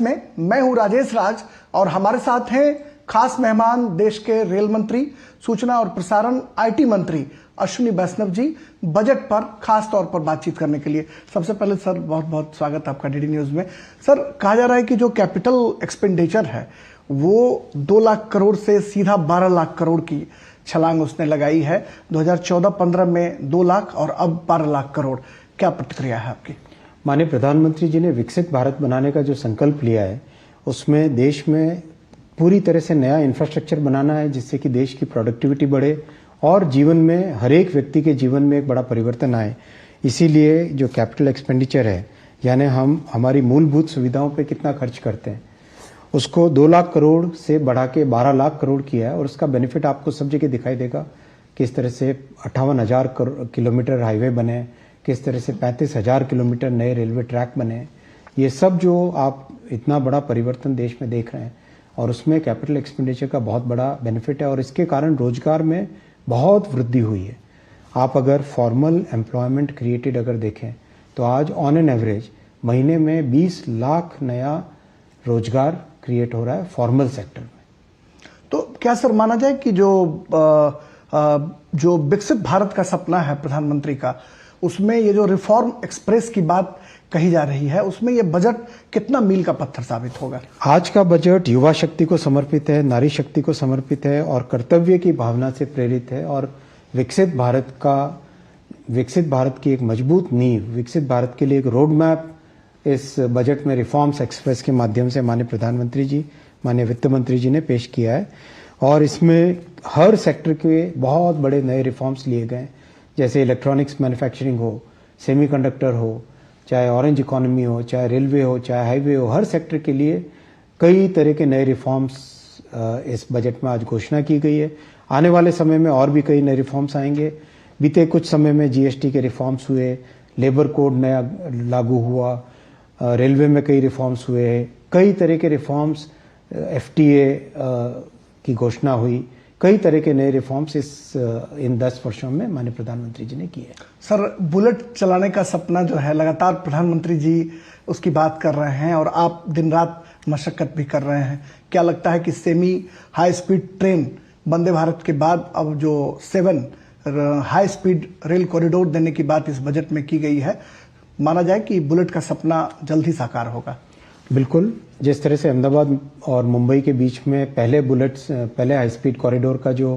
में मैं हूं राजेश राज और हमारे साथ हैं खास मेहमान देश के रेल मंत्री, सूचना और प्रसारण आईटी मंत्री अश्विनी वैष्णव जी बजट पर खास तौर पर बातचीत करने के लिए। सबसे पहले सर बहुत बहुत स्वागत आपका डीडी न्यूज में। सर, कहा जा रहा है कि जो कैपिटल एक्सपेंडिचर है वो 2 लाख करोड़ से सीधा 12 लाख करोड़ की छलांग उसने लगाई है। 2014-15 में 2 लाख और अब 12 लाख करोड़। क्या प्रतिक्रिया है आपकी? माननीय प्रधानमंत्री जी ने विकसित भारत बनाने का जो संकल्प लिया है उसमें देश में पूरी तरह से नया इंफ्रास्ट्रक्चर बनाना है जिससे कि देश की प्रोडक्टिविटी बढ़े और जीवन में हर एक व्यक्ति के जीवन में एक बड़ा परिवर्तन आए। इसीलिए जो कैपिटल एक्सपेंडिचर है यानी हम हमारी मूलभूत सुविधाओं पे कितना खर्च करते हैं उसको 2 लाख करोड़ से बढ़ा के 12 लाख करोड़ किया है और उसका बेनिफिट आपको सब जगह दिखाई देगा। किस तरह से 58,000 किलोमीटर हाईवे बने, किस तरह से 35,000 किलोमीटर नए रेलवे ट्रैक बने। ये सब जो आप इतना बड़ा परिवर्तन देश में देख रहे हैं और उसमें कैपिटल एक्सपेंडिचर का बहुत बड़ा बेनिफिट है और इसके कारण रोजगार में बहुत वृद्धि हुई है। आप अगर फॉर्मल एम्प्लॉयमेंट क्रिएटेड अगर देखें तो आज ऑन एन एवरेज महीने में 20 लाख नया रोजगार क्रिएट हो रहा है फॉर्मल सेक्टर में। तो क्या सर माना जाए कि जो विकसित भारत का सपना है प्रधानमंत्री का, उसमें ये जो रिफॉर्म एक्सप्रेस की बात कही जा रही है उसमें ये बजट कितना मील का पत्थर साबित होगा? आज का बजट युवा शक्ति को समर्पित है, नारी शक्ति को समर्पित है और कर्तव्य की भावना से प्रेरित है और विकसित भारत की एक मजबूत नींव, विकसित भारत के लिए एक रोड मैप इस बजट में रिफॉर्म्स एक्सप्रेस के माध्यम से माननीय प्रधानमंत्री जी, माननीय वित्त मंत्री जी ने पेश किया है और इसमें हर सेक्टर के बहुत बड़े नए रिफॉर्म्स लिए गए, जैसे इलेक्ट्रॉनिक्स मैन्युफैक्चरिंग हो, सेमीकंडक्टर हो, चाहे ऑरेंज इकोनॉमी हो, चाहे रेलवे हो, चाहे हाईवे हो, हर सेक्टर के लिए कई तरह के नए रिफॉर्म्स इस बजट में आज घोषणा की गई है। आने वाले समय में और भी कई नए रिफॉर्म्स आएंगे। बीते कुछ समय में जीएसटी के रिफॉर्म्स हुए, लेबर कोड नया लागू हुआ, रेलवे में कई रिफॉर्म्स हुए, कई तरह के रिफॉर्म्स, एफटीए की घोषणा हुई, कई तरह के नए रिफॉर्म्स इन 10 वर्षों में माननीय प्रधानमंत्री जी ने किए। सर, बुलेट चलाने का सपना जो है लगातार प्रधानमंत्री जी उसकी बात कर रहे हैं और आप दिन रात मशक्कत भी कर रहे हैं। क्या लगता है कि semi high speed train Vande Bharat के बाद अब जो 7 हाई स्पीड रेल कॉरिडोर देने की बात इस बजट में की गई है, माना जाए कि बुलेट का सपना जल्द ही साकार होगा? बिल्कुल। जिस तरह से अहमदाबाद और मुंबई के बीच में पहले हाई स्पीड कॉरिडोर का जो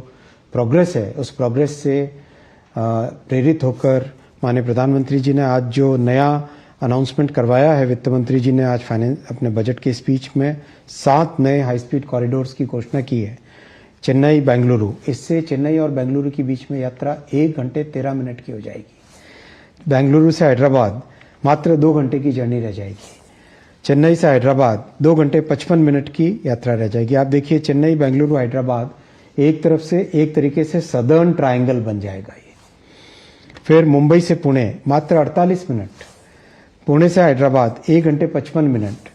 प्रोग्रेस है उस प्रोग्रेस से प्रेरित होकर माननीय प्रधानमंत्री जी ने आज जो नया अनाउंसमेंट करवाया है, वित्त मंत्री जी ने आज अपने बजट के स्पीच में 7 नए हाई स्पीड कॉरिडोर्स की घोषणा की है। चेन्नई बेंगलुरु, इससे चेन्नई और बेंगलुरु के बीच में यात्रा 1 घंटे 13 मिनट की हो जाएगी। बेंगलुरु से हैदराबाद मात्र 2 घंटे की जर्नी रह जाएगी। चेन्नई से हैदराबाद 2 घंटे 55 मिनट की यात्रा रह जाएगी। आप देखिए, चेन्नई बेंगलुरु हैदराबाद एक तरफ से एक तरीके से सदर्न ट्रायंगल बन जाएगा ये। फिर मुंबई से पुणे मात्र 48 मिनट, पुणे से हैदराबाद 1 घंटे 55 मिनट।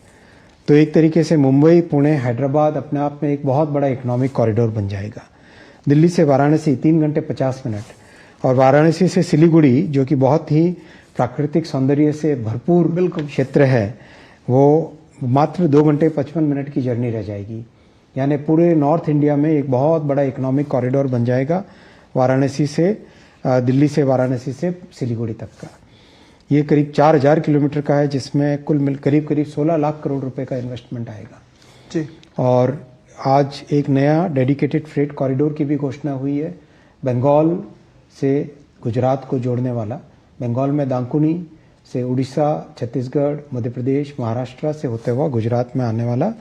तो एक तरीके से मुंबई, पुणे, हैदराबाद अपने आप में एक बहुत बड़ा इकोनॉमिक कॉरिडोर बन जाएगा। दिल्ली से वाराणसी 3 घंटे 50 मिनट और वाराणसी से सिलीगुड़ी, जो कि बहुत ही प्राकृतिक सौंदर्य से भरपूर बिल्कुल क्षेत्र है, वो मात्र 2 घंटे 55 मिनट की जर्नी रह जाएगी। यानी पूरे नॉर्थ इंडिया में एक बहुत बड़ा इकोनॉमिक कॉरिडोर बन जाएगा वाराणसी से, दिल्ली से वाराणसी से सिलीगुड़ी तक का। ये करीब 4,000 किलोमीटर का है जिसमें कुल मिल करीब 16 लाख करोड़ रुपए का इन्वेस्टमेंट आएगा जी। और आज एक नया डेडिकेटेड फ्रेट कॉरिडोर की भी घोषणा हुई है, बंगाल से गुजरात को जोड़ने वाला। बंगाल में दांकुनी से उड़ीसा, छत्तीसगढ़, मध्य प्रदेश, महाराष्ट्र से होते हुआ गुजरात में आने वाला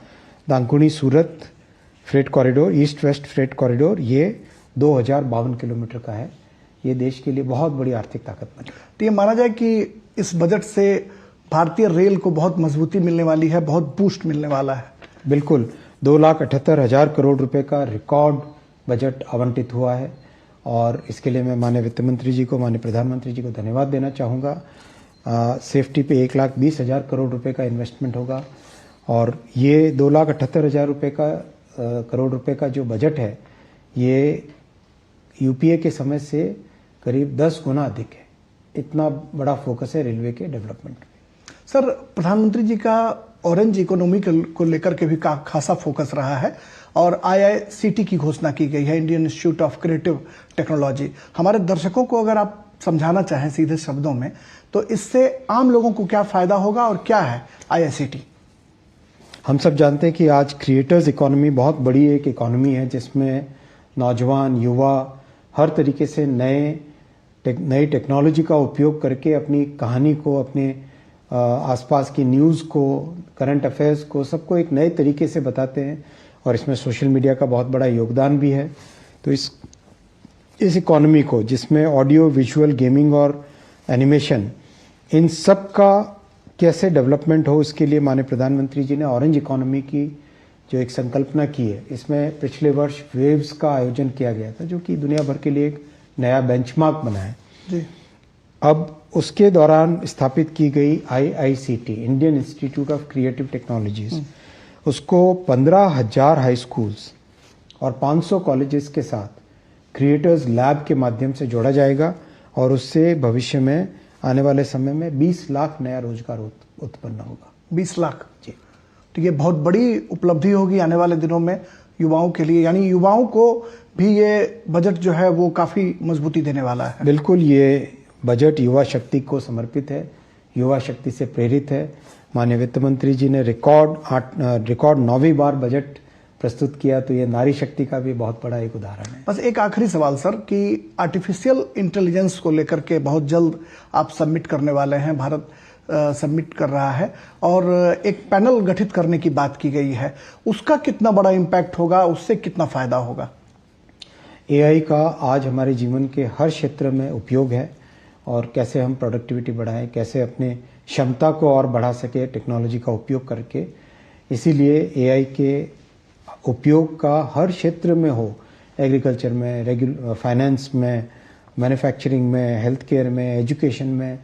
Dankuni Surat freight corridor, east west freight corridor, ये 2052 किलोमीटर का है। ये देश के लिए बहुत बड़ी आर्थिक ताकत बनेगा। तो ये माना जाए कि इस बजट से भारतीय रेल को बहुत मजबूती मिलने वाली है, बहुत बूस्ट मिलने वाला है। बिल्कुल। 2,78,000 करोड़ रुपए का रिकॉर्ड बजट आवंटित हुआ है और इसके लिए मैं माननीय वित्त मंत्री जी को, माननीय प्रधानमंत्री जी को धन्यवाद देना चाहूँगा। सेफ्टी पे 1,20,000 करोड़ रुपए का इन्वेस्टमेंट होगा और ये 2,78,000 करोड़ रुपए का जो बजट है ये यूपीए के समय से करीब 10 गुना अधिक है। इतना बड़ा फोकस है रेलवे के डेवलपमेंट में। सर, प्रधानमंत्री जी का ऑरेंज इकोनॉमी को लेकर के भी खासा फोकस रहा है और IICT की घोषणा की गई है, Indian institute of creative technology. हमारे दर्शकों को अगर आप समझाना चाहें सीधे शब्दों में, तो इससे आम लोगों को क्या फायदा होगा और क्या है IICT? हम सब जानते हैं कि आज क्रिएटर्स इकोनॉमी बहुत बड़ी एक इकोनॉमी है, जिसमें नौजवान युवा हर तरीके से नई टेक्नोलॉजी का उपयोग करके अपनी कहानी को, अपने आसपास की न्यूज़ को, करंट अफेयर्स को, सबको एक नए तरीके से बताते हैं और इसमें सोशल मीडिया का बहुत बड़ा योगदान भी है। तो इस इकोनॉमी को, जिसमें ऑडियो विजुअल गेमिंग और एनिमेशन, इन सब का कैसे डेवलपमेंट हो, इसके लिए माननीय प्रधानमंत्री जी ने ऑरेंज इकोनॉमी की जो एक संकल्पना की है, इसमें पिछले वर्ष वेव्स का आयोजन किया गया था, जो कि दुनिया भर के लिए एक नया बेंचमार्क बना है जी। अब उसके दौरान स्थापित की गई IICT, Indian institute of creative technologies, उसको 15,000 हाई स्कूल्स और 500 कॉलेजेस के साथ क्रिएटर्स लैब के माध्यम से जोड़ा जाएगा और उससे भविष्य में आने वाले समय में 20 लाख नया रोजगार उत्पन्न होगा। 20 लाख जी। तो ये बहुत बड़ी उपलब्धि होगी आने वाले दिनों में युवाओं के लिए, यानी युवाओं को भी ये बजट जो है वो काफी मजबूती देने वाला है। बिल्कुल, ये बजट युवा शक्ति को समर्पित है, युवा शक्ति से प्रेरित है। माननीय वित्त मंत्री जी ने रिकॉर्ड 9वीं बार बजट प्रस्तुत किया, तो ये नारी शक्ति का भी बहुत बड़ा एक उदाहरण है। बस एक आखिरी सवाल सर, कि आर्टिफिशियल इंटेलिजेंस को लेकर के बहुत जल्द आप सबमिट करने वाले हैं, भारत सबमिट कर रहा है और एक पैनल गठित करने की बात की गई है, उसका कितना बड़ा इम्पैक्ट होगा, उससे कितना फायदा होगा? AI का आज हमारे जीवन के हर क्षेत्र में उपयोग है और कैसे हम प्रोडक्टिविटी बढ़ाएं, कैसे अपने क्षमता को और बढ़ा सके टेक्नोलॉजी का उपयोग करके। इसीलिए AI के उपयोग का हर क्षेत्र में हो, एग्रीकल्चर में, फाइनेंस में, मैन्युफैक्चरिंग में, हेल्थ केयर में, एजुकेशन में,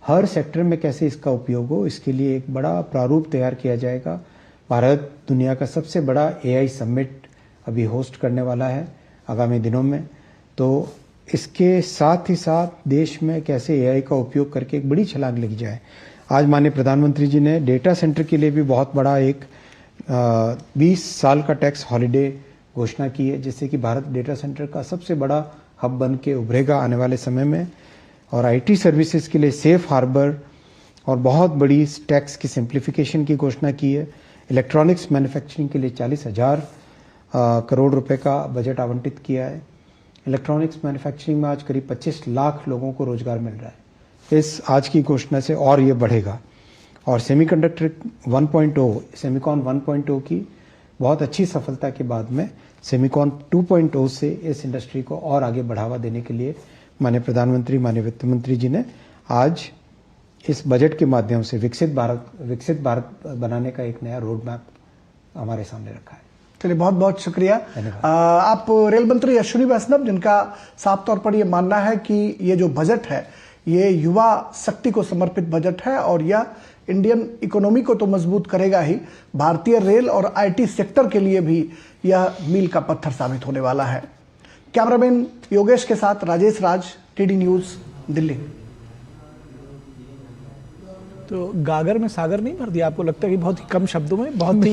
हर सेक्टर में कैसे इसका उपयोग हो, इसके लिए एक बड़ा प्रारूप तैयार किया जाएगा। भारत दुनिया का सबसे बड़ा AI समिट अभी होस्ट करने वाला है आगामी दिनों में, तो इसके साथ ही साथ देश में कैसे AI का उपयोग करके एक बड़ी छलांग लगी जाए। आज माननीय प्रधानमंत्री जी ने डेटा सेंटर के लिए भी बहुत बड़ा एक 20 साल का टैक्स हॉलिडे घोषणा की है, जिससे कि भारत डेटा सेंटर का सबसे बड़ा हब बन के उभरेगा आने वाले समय में। और IT सर्विसेज के लिए सेफ हार्बर और बहुत बड़ी टैक्स की सिंप्लीफिकेशन की घोषणा की है। इलेक्ट्रॉनिक्स मैन्युफैक्चरिंग के लिए 40,000 करोड़ रुपए का बजट आवंटित किया है। इलेक्ट्रॉनिक्स मैन्युफैक्चरिंग में आज करीब 25 लाख लोगों को रोजगार मिल रहा है। इस आज की घोषणा से और ये बढ़ेगा। और सेमीकंडक्टर 1.0, सेमिकॉन 1.0 की बहुत अच्छी सफलता के बाद में सेमिकॉन 2.0 से इस इंडस्ट्री को और आगे बढ़ावा देने के लिए माननीय प्रधानमंत्री, माननीय वित्त मंत्री जी ने आज इस बजट के माध्यम से विकसित भारत बनाने का एक नया रोड मैप हमारे सामने रखा है। चलिए, बहुत बहुत शुक्रिया। आप रेल मंत्री अश्विनी वैष्णव, जिनका साफ तौर पर यह मानना है कि ये जो बजट है ये युवा शक्ति को समर्पित बजट है और यह इंडियन इकोनॉमी को तो मजबूत करेगा ही, भारतीय रेल और IT सेक्टर के लिए भी यह मील का पत्थर साबित होने वाला है। कैमरामैन योगेश के साथ राजेश राज, TD न्यूज़, दिल्ली। तो गागर में सागर नहीं भर दिया? आपको लगता है कि बहुत ही कम शब्दों में बहुत ही